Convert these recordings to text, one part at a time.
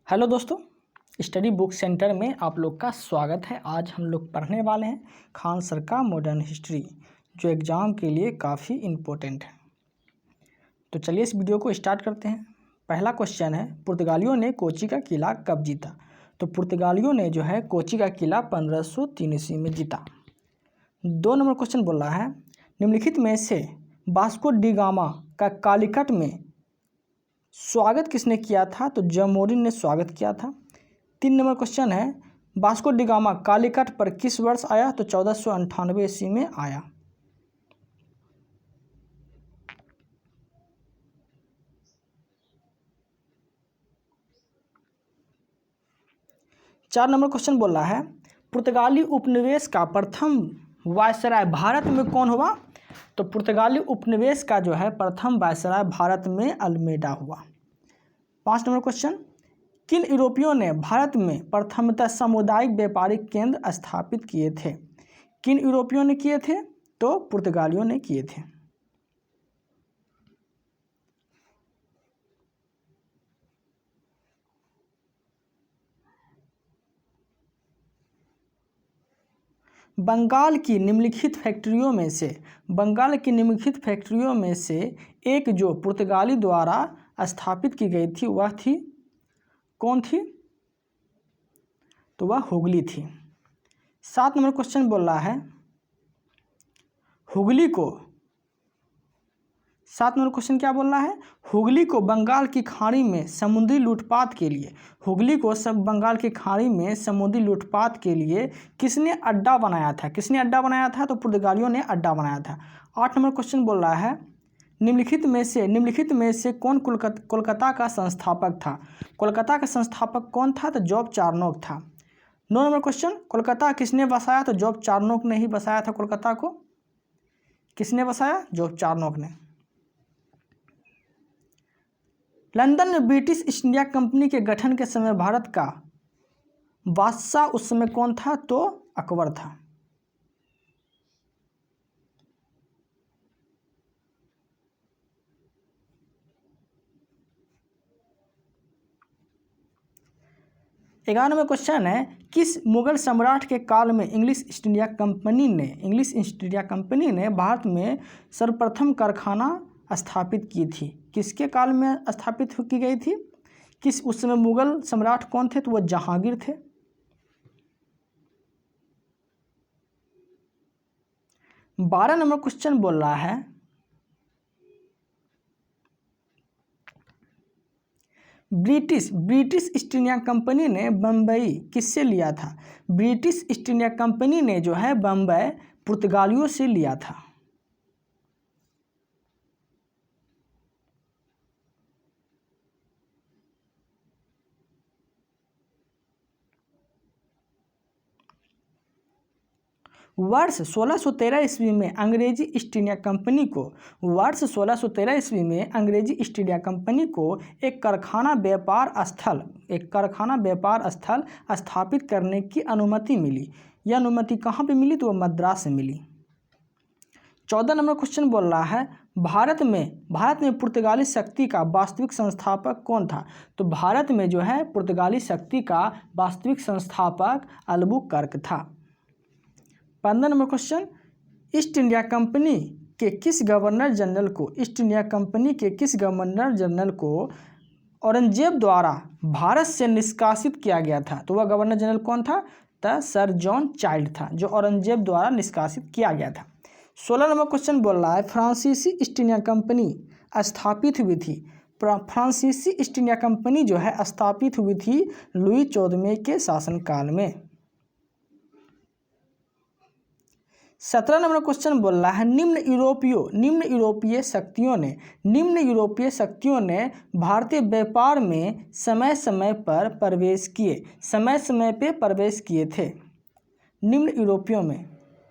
Hello दोस्तों, study book centre में आप लोग का स्वागत है। आज हम लोग पढ़ने वाले हैं खान सर का मॉडर्न हिस्ट्री, जो एग्ज़ाम के लिए काफ़ी इम्पोर्टेंट है। तो चलिए इस वीडियो को स्टार्ट करते हैं। पहला क्वेश्चन है, पुर्तगालियों ने कोची का किला कब जीता? तो पुर्तगालियों ने जो है कोची का किला 1503 ईस्वी में जीता। 2 नंबर क्वेश्चन बोल रहा है, निम्नलिखित में से वास्को डी गामा का कालीकट में स्वागत किसने किया था? तो जमोरिन ने स्वागत किया था। 3 नंबर क्वेश्चन है, वास्को डी गामा कालीकट पर किस वर्ष आया? तो 1498 ईस्वी में आया। चार नंबर क्वेश्चन बोल रहा है, पुर्तगाली उपनिवेश का प्रथम वायसराय भारत में कौन हुआ? तो पुर्तगाली उपनिवेश का जो है प्रथम वायसराय भारत में अल्मेडा हुआ। 5 नंबर क्वेश्चन, किन यूरोपियों ने भारत में प्रथमतः सामुदायिक व्यापारिक केंद्र स्थापित किए थे? किन यूरोपियों ने किए थे? तो पुर्तगालियों ने किए थे। बंगाल की निम्नलिखित फैक्ट्रियों में से एक जो पुर्तगाली द्वारा स्थापित की गई थी वह थी, कौन थी? तो वह हुगली थी। 7 नंबर क्वेश्चन बोल रहा है, हुगली को 7 नंबर क्वेश्चन क्या बोल रहा है, हुगली को बंगाल की खाड़ी में समुद्री लूटपाट के लिए किसने अड्डा बनाया था? किसने अड्डा बनाया था? तो पुर्तगालियों ने अड्डा बनाया था। 8 नंबर क्वेश्चन बोल रहा है, निम्नलिखित में से कौन कोलकाता का संस्थापक था? कोलकाता का संस्थापक कौन था? तो जॉब चार्नोक था। 9 नंबर क्वेश्चन, कोलकाता किसने बसाया? तो जॉब चार्नोक ने ही बसाया था। कोलकाता को किसने बसाया? जॉब चार्नोक ने। लंदन में ब्रिटिश ईस्ट इंडिया कंपनी के गठन के समय भारत का बादशाह उस समय कौन था? तो अकबर था। ग्यारह नंबर क्वेश्चन है, किस मुगल सम्राट के काल में इंग्लिश ईस्ट इंडिया कंपनी ने भारत में सर्वप्रथम कारखाना स्थापित की थी? किसके काल में स्थापित की गई थी? उस समय मुगल सम्राट कौन थे? तो वह जहांगीर थे। 12 नंबर क्वेश्चन बोल रहा है, ब्रिटिश ईस्ट इंडिया कंपनी ने बम्बई किससे लिया था? ब्रिटिश ईस्ट इंडिया कंपनी ने जो है बम्बई पुर्तगालियों से लिया था। वर्ष 1613 ईस्वी में अंग्रेजी ईस्ट इंडिया कंपनी को एक कारखाना व्यापार स्थल स्थापित करने की अनुमति मिली। यह अनुमति कहाँ पे मिली? तो वह मद्रास से मिली। 14 नंबर क्वेश्चन बोल रहा है, भारत में पुर्तगाली शक्ति का वास्तविक संस्थापक कौन था? तो भारत में जो है पुर्तगाली शक्ति का वास्तविक संस्थापक अल्बुकर्क था। 15 number question, east India company के किस गवर्नर जनरल को औरंगजेब द्वारा भारत से निष्कासित किया गया था? तो वह गवर्नर जनरल कौन था? तो सर जॉन चाइल्ड था, जो औरंगजेब द्वारा निष्कासित किया गया था। 16 नंबर क्वेश्चन बोल रहा है, फ्रांसीसी ईस्ट इंडिया कंपनी स्थापित हुई थी। फ्रांसीसी ईस्ट इंडिया कंपनी जो है स्थापित हुई थी लुई 14वें के शासनकाल में। 17 नंबर क्वेश्चन बोल रहा है, निम्न यूरोपीय शक्तियों ने भारतीय व्यापार में समय समय पे प्रवेश किए थे। निम्न यूरोपियों में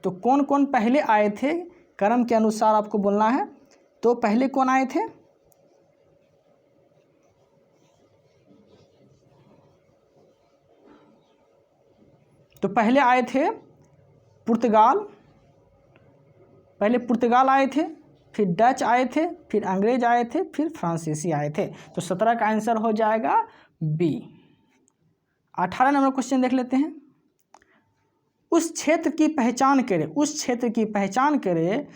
तो कौन कौन पहले आए थे? क्रम के अनुसार आपको बोलना है। तो पहले कौन आए थे? तो पहले आए थे पहले पुर्तगाल आए थे, फिर डच आए थे, फिर अंग्रेज आए थे, फिर फ्रांसीसी आए थे। तो 17 का आंसर हो जाएगा बी। 18 नंबर क्वेश्चन देख लेते हैं। उस क्षेत्र की पहचान करें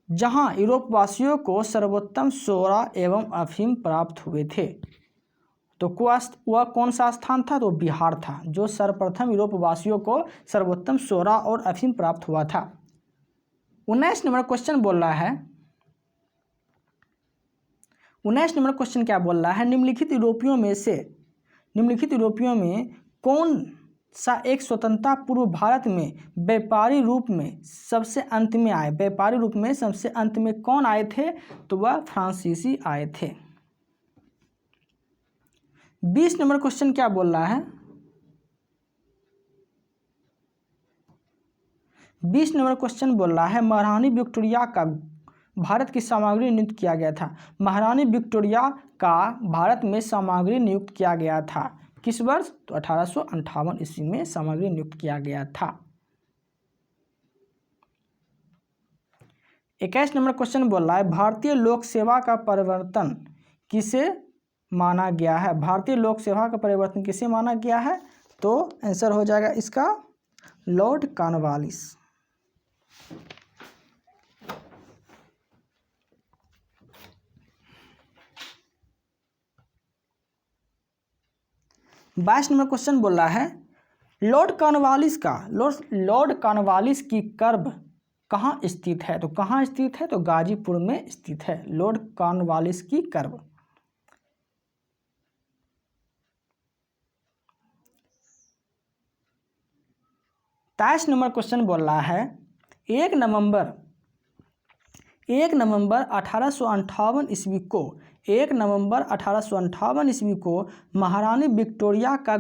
जहां यूरोपवासियों को सर्वोत्तम सोरा एवं अफीम प्राप्त हुए थे। तो वह कौन सा स्थान था? तो बिहार था, जो सर्वप्रथम यूरोपवासियों को सर्वोत्तम सोरा और अफीम प्राप्त हुआ था। 19 नंबर क्वेश्चन बोल रहा है, 19 नंबर क्वेश्चन क्या बोल रहा है? निम्नलिखित यूरोपियों में कौन सा एक स्वतंत्रता पूर्व भारत में व्यापारी रूप में सबसे अंत में आए? व्यापारी रूप में सबसे अंत में कौन आए थे? तो वह फ्रांसीसी आए थे। 20 नंबर क्वेश्चन क्या बोल रहा है? 20 नंबर क्वेश्चन बोल रहा है, महारानी विक्टोरिया का भारत की सामग्री नियुक्त किया गया था। महारानी विक्टोरिया का भारत में सामग्री नियुक्त किया गया था किस वर्ष? तो 1858 ईस्वी में सामग्री नियुक्त किया गया था। 21 नंबर क्वेश्चन बोल रहा है, भारतीय लोक सेवा का परिवर्तन किसे माना गया है? भारतीय लोक सेवा का परिवर्तन किसे माना गया है? तो आंसर हो जाएगा इसका लॉर्ड कॉर्नवालिस। 22 नंबर क्वेश्चन बोल रहा है, लॉर्ड कॉर्नवालिस की कर्ब कहाँ स्थित है? तो कहाँ स्थित है? तो गाजीपुर में स्थित है लॉर्ड कॉर्नवालिस की कर्ब। 23 नंबर क्वेश्चन बोल रहा है, 1 नवंबर 1858 ईस्वी को महारानी विक्टोरिया का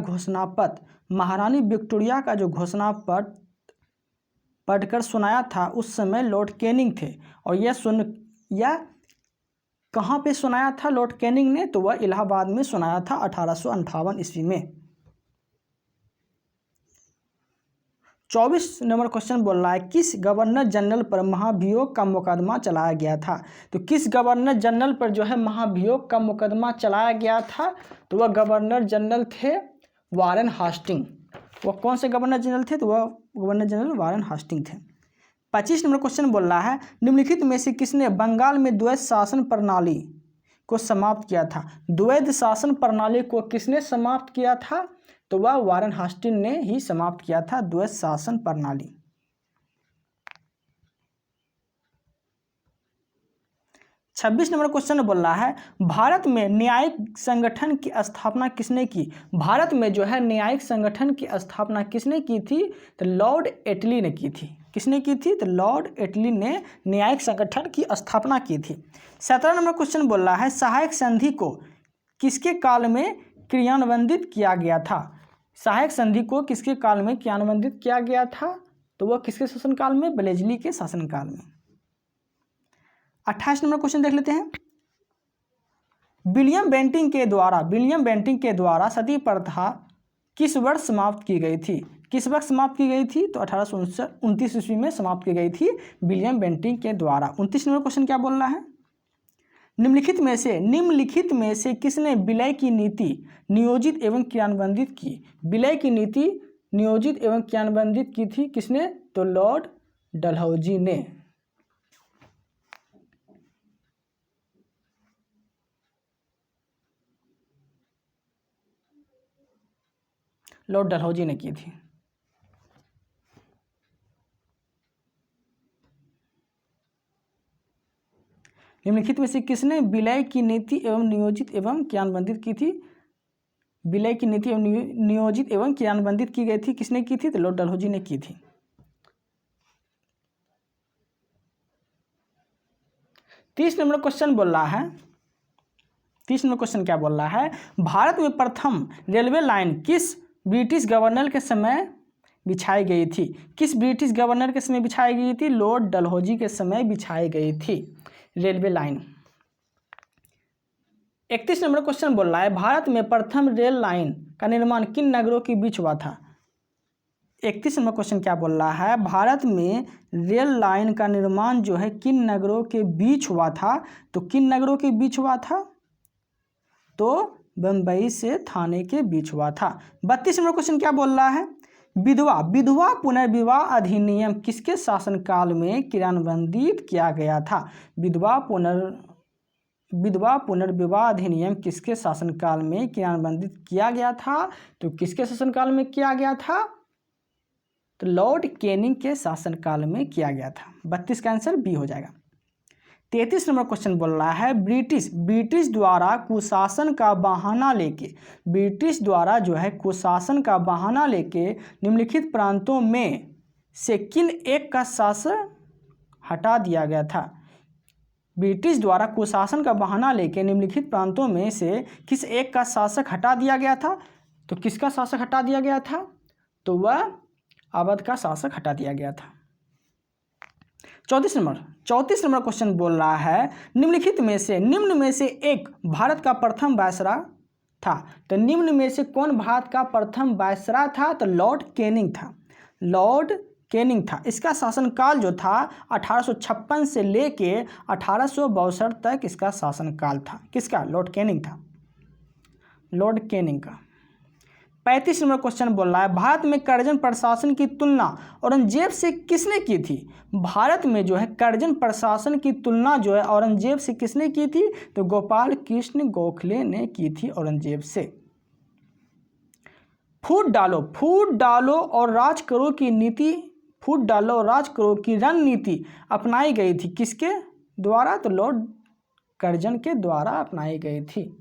जो घोषणापत्र पढ़कर सुनाया था, उस समय लॉर्ड कैनिंग थे। और यह कहाँ पे सुनाया था लॉर्ड कैनिंग ने? तो वह इलाहाबाद में सुनाया था 1858 ईस्वी में। 24 नंबर क्वेश्चन बोल रहा है, किस गवर्नर जनरल पर महाभियोग का मुकदमा चलाया गया था? तो किस गवर्नर जनरल पर जो है महाभियोग का मुकदमा चलाया गया था? तो वह गवर्नर जनरल थे वारेन हास्टिंग। वह कौन से गवर्नर जनरल थे? तो वह गवर्नर जनरल वारेन हास्टिंग थे। 25 नंबर क्वेश्चन बोल रहा है, निम्नलिखित में से किसने बंगाल में द्वैध शासन प्रणाली को समाप्त किया था? द्वैध शासन प्रणाली को किसने समाप्त किया था? तो वह वारेन हास्टिंग ने ही समाप्त किया था द्वैध शासन प्रणाली। 26 नंबर क्वेश्चन बोल रहा है, भारत में न्यायिक संगठन की स्थापना किसने की? भारत में जो है न्यायिक संगठन की स्थापना किसने की थी? तो लॉर्ड एटली ने की थी। किसने की थी? तो लॉर्ड एटली ने न्यायिक संगठन की स्थापना की थी। 17 नंबर क्वेश्चन बोल रहा है, सहायक संधि को किसके काल में क्रियान्वित किया गया था? सहायक संधि को किसके काल में क्रियान्वित किया गया था? तो वह किसके शासनकाल में? ब्लेजली के शासनकाल में। 28 नंबर क्वेश्चन देख लेते हैं, विलियम बेंटिंक के द्वारा सती प्रथा किस वर्ष समाप्त की गई थी? किस वर्ष समाप्त की गई थी? तो 1829 ईस्वी में समाप्त की गई थी विलियम बेंटिंक के द्वारा। 29 नंबर क्वेश्चन क्या बोल रहा है, निम्नलिखित में से किसने विलय की नीति नियोजित एवं क्रियान्वित की? विलय की नीति नियोजित एवं क्रियान्वित की थी किसने? तो लॉर्ड डलहौजी ने। लॉर्ड डलहौजी ने की थी। निम्नलिखित में से किसने विलय की नीति एवं नियोजित एवं क्रियान्वित की थी? विलय की नीति एवं नियोजित एवं क्रियान्वित की गई थी किसने की थी? तो लॉर्ड डलहौजी ने की थी। 30 नंबर क्वेश्चन बोल रहा है, 30 नंबर क्वेश्चन क्या बोल रहा है, भारत में प्रथम रेलवे लाइन किस ब्रिटिश गवर्नर के समय बिछाई गई थी? किस ब्रिटिश गवर्नर के समय बिछाई गई थी? लॉर्ड डलहौजी के समय बिछाई गई थी रेलवे लाइन। 31 नंबर क्वेश्चन बोल रहा है, भारत में प्रथम रेल लाइन का निर्माण किन नगरों के बीच हुआ था? 31 नंबर क्वेश्चन क्या बोल रहा है, भारत में रेल लाइन का निर्माण जो है किन नगरों के बीच हुआ था? तो किन नगरों के बीच हुआ था? तो बम्बई से थाने के बीच हुआ था। 32 नंबर क्वेश्चन क्या बोल रहा है, विधवा विधवा पुनर्विवाह अधिनियम किसके शासनकाल में क्रियान्वित किया गया था। विधवा पुनर्विवाह अधिनियम किसके शासनकाल में क्रियान्वित किया गया था, तो किसके शासनकाल में किया गया था, तो लॉर्ड कैनिंग के शासनकाल में किया गया था। 32 का आंसर बी हो जाएगा। 33 नंबर क्वेश्चन बोल रहा है, ब्रिटिश द्वारा कुशासन का बहाना लेके, ब्रिटिश द्वारा जो है कुशासन का बहाना लेके निम्नलिखित प्रांतों में से किन एक का शासन हटा दिया गया था। ब्रिटिश द्वारा कुशासन का बहाना लेके निम्नलिखित प्रांतों में से किस एक का शासक हटा दिया गया था, तो किसका शासक हटा दिया गया था, तो वह अवध का शासक हटा दिया गया था। 34 नंबर क्वेश्चन बोल रहा है, निम्न में से एक भारत का प्रथम वायसराय था। तो निम्न में से कौन भारत का प्रथम वायसराय था, तो लॉर्ड कैनिंग था। इसका शासनकाल जो था 1856 से लेके 1862 तक इसका शासनकाल था। किसका, लॉर्ड कैनिंग का। 35 नंबर क्वेश्चन बोल रहा है, भारत में कर्जन प्रशासन की तुलना औरंगजेब से किसने की थी। भारत में जो है कर्जन प्रशासन की तुलना जो है औरंगजेब से किसने की थी, तो गोपाल कृष्ण गोखले ने की थी औरंगजेब से। फूट डालो और राज करो की रणनीति अपनाई गई थी किसके द्वारा, तो लॉर्ड कर्जन के द्वारा अपनाई गई थी।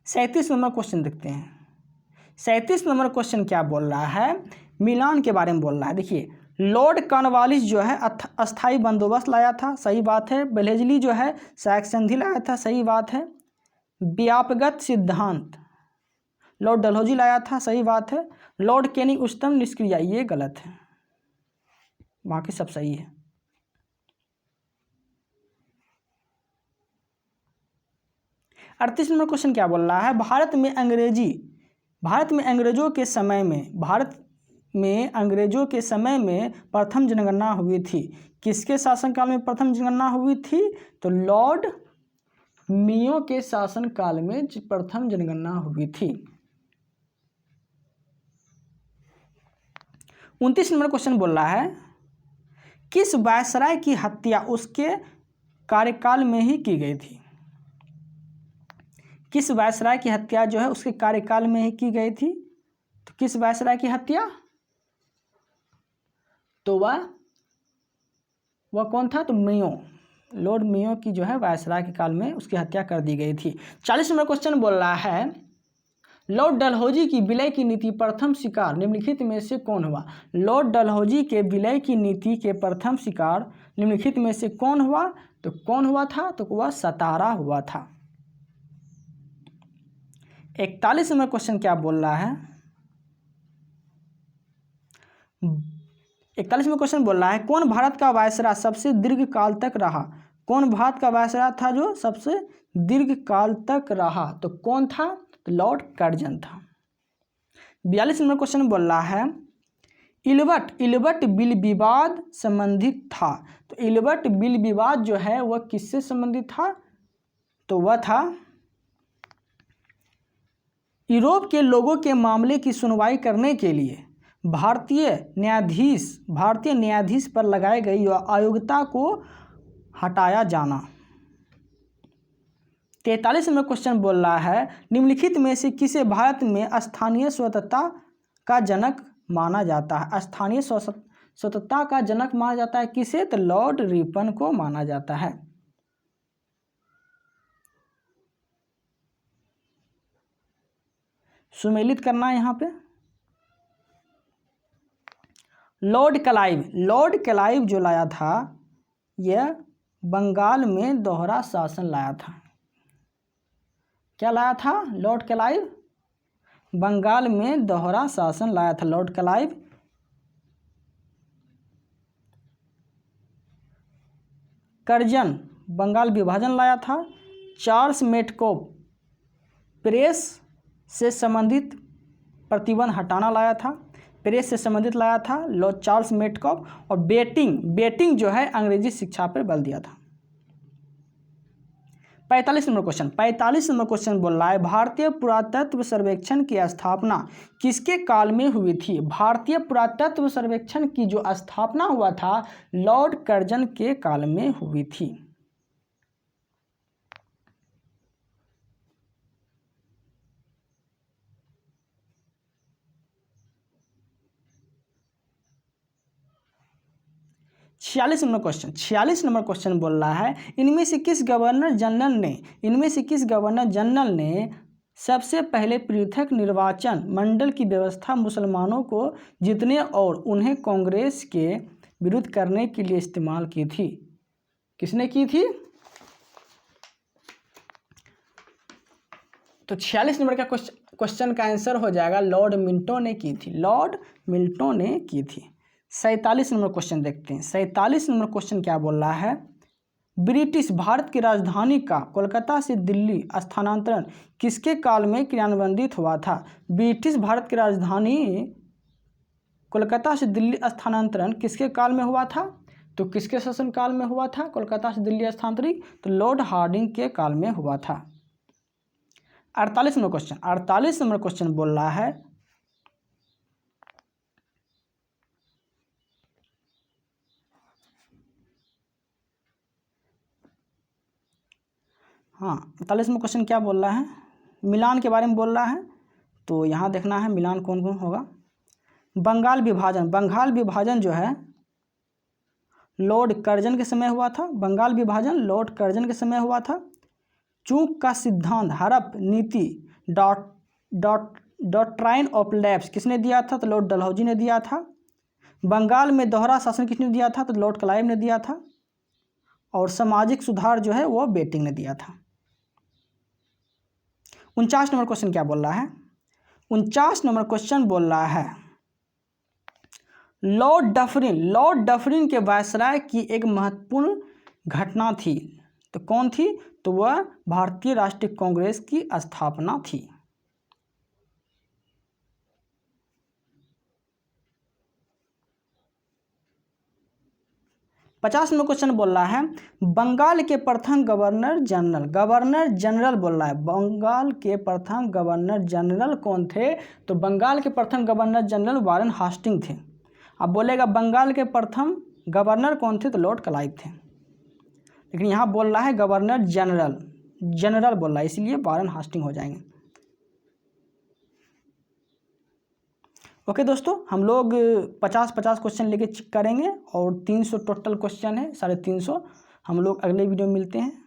सैंतीस नंबर क्वेश्चन देखते हैं। 37 नंबर क्वेश्चन क्या बोल रहा है, मिलान के बारे में बोल रहा है। देखिए, लॉर्ड कॉर्नवालिस जो है अस्थाई बंदोबस्त लाया था, सही बात है। बेलेजली जो है सहायक संधि लाया था, सही बात है। व्यापकगत सिद्धांत लॉर्ड डलहौजी लाया था, सही बात है। लॉर्ड कैनिंग उच्चतम निष्क्रिय, ये गलत है, बाकी सब सही है। अड़तीस नंबर क्वेश्चन क्या बोल रहा है, भारत में अंग्रेजों के समय में प्रथम जनगणना हुई थी। किसके शासनकाल में प्रथम जनगणना हुई थी, तो लॉर्ड मियो के शासनकाल में प्रथम जनगणना हुई थी। 29 नंबर क्वेश्चन बोल रहा है, किस वायसराय की हत्या उसके कार्यकाल में ही की गई थी। किस वायसराय की हत्या जो है उसके कार्यकाल में ही की गई थी, तो किस वायसराय की हत्या, तो वह कौन था, तो लॉर्ड मियो की जो है वायसराय के काल में उसकी हत्या कर दी गई थी। 40 नंबर क्वेश्चन बोल रहा है, लॉर्ड डलहौजी की विलय की नीति प्रथम शिकार निम्नलिखित में से कौन हुआ। लॉर्ड डलहौजी के विलय की नीति के प्रथम शिकार निम्नलिखित में से कौन हुआ, तो कौन हुआ था, तो वह सतारा हुआ था। 41 नंबर क्वेश्चन क्या बोल रहा है, 41 में क्वेश्चन बोल रहा है, कौन भारत का वायसराय सबसे दीर्घ काल तक रहा। कौन भारत का वायसराय था जो सबसे दीर्घ काल तक रहा, तो कौन था, तो लॉर्ड कर्जन था। 42 नंबर क्वेश्चन बोल रहा है, इल्बर्ट बिल विवाद संबंधित था। तो इल्बर्ट बिल विवाद जो है वह किससे संबंधित था, तो वह था यूरोप के लोगों के मामले की सुनवाई करने के लिए भारतीय न्यायाधीश पर लगाई गई अयोग्यता को हटाया जाना। 43 नंबर क्वेश्चन बोल रहा है, निम्नलिखित में से किसे भारत में स्थानीय स्वतंत्रता का जनक माना जाता है। स्थानीय स्वतंत्रता का जनक माना जाता है किसे, तो लॉर्ड रिपन को माना जाता है। सुमेलित करना है यहाँ पे। लॉर्ड क्लाइव जो लाया था, यह बंगाल में दोहरा शासन लाया था। क्या लाया था, लॉर्ड क्लाइव बंगाल में दोहरा शासन लाया था। लॉर्ड क्लाइव कर्जन बंगाल विभाजन लाया था। चार्ल्स मेटकोव प्रेस से संबंधित प्रतिबंध हटाना लाया था। प्रेस से संबंधित लाया था लॉर्ड चार्ल्स मेटकॉफ, और बेटिंग जो है अंग्रेजी शिक्षा पर बल दिया था। 45 नंबर क्वेश्चन बोल रहा है भारतीय पुरातत्व सर्वेक्षण की स्थापना किसके काल में हुई थी? भारतीय पुरातत्व सर्वेक्षण की जो स्थापना हुआ था लॉर्ड कर्जन के काल में हुई थी। छियालीस नंबर क्वेश्चन बोल रहा है इनमें से किस गवर्नर जनरल ने सबसे पहले पृथक निर्वाचन मंडल की व्यवस्था मुसलमानों को जीतने और उन्हें कांग्रेस के विरुद्ध करने के लिए इस्तेमाल की थी? किसने की थी? तो 46 नंबर का क्वेश्चन का आंसर हो जाएगा लॉर्ड मिंटो ने की थी। 47 नंबर क्वेश्चन देखते हैं। 47 नंबर क्वेश्चन क्या बोल रहा है ब्रिटिश भारत की राजधानी का कोलकाता से दिल्ली स्थानांतरण किसके काल में क्रियान्वित हुआ था? ब्रिटिश भारत की राजधानी कोलकाता से दिल्ली स्थानांतरण किसके काल में हुआ था? तो किसके शासन काल में हुआ था कोलकाता से दिल्ली स्थानांतरित? तो लॉर्ड हार्डिंग के काल में हुआ था। 48 नंबर क्वेश्चन बोल रहा है हाँ 48 में क्वेश्चन क्या बोल रहा है मिलान के बारे में बोल रहा है। तो यहाँ देखना है मिलान कौन कौन होगा। बंगाल विभाजन जो है लॉर्ड कर्जन के समय हुआ था। बंगाल विभाजन लॉर्ड कर्जन के समय हुआ था। चूक का सिद्धांत हड़प नीति डॉक्ट्राइन ऑफ लैप्स किसने दिया था? तो लॉर्ड डलहौजी ने दिया था। बंगाल में दोहरा शासन किसने दिया था? तो लॉर्ड क्लाइव ने दिया था। और सामाजिक सुधार जो है वो बेटिंग ने दिया था। 49 नंबर क्वेश्चन क्या बोल रहा है 49 नंबर क्वेश्चन बोल रहा है लॉर्ड डफरिन के वायसराय की एक महत्वपूर्ण घटना थी। तो कौन थी? तो वह भारतीय राष्ट्रीय कांग्रेस की स्थापना थी। पचास नंबर क्वेश्चन बोल रहा है बंगाल के प्रथम गवर्नर जनरल बोल रहा है। बंगाल के प्रथम गवर्नर जनरल कौन थे? तो बंगाल के प्रथम गवर्नर जनरल वारेन हास्टिंग थे। अब बोलेगा बंगाल के प्रथम गवर्नर कौन थे? तो लॉर्ड क्लाइव थे। लेकिन यहाँ बोल रहा है गवर्नर जनरल बोल रहा है, इसलिए वारेन हास्टिंग हो जाएंगे। ओके दोस्तों, हम लोग 50-50 क्वेश्चन लेके चेक करेंगे और 300 टोटल क्वेश्चन है, 350। हम लोग अगले वीडियो में मिलते हैं।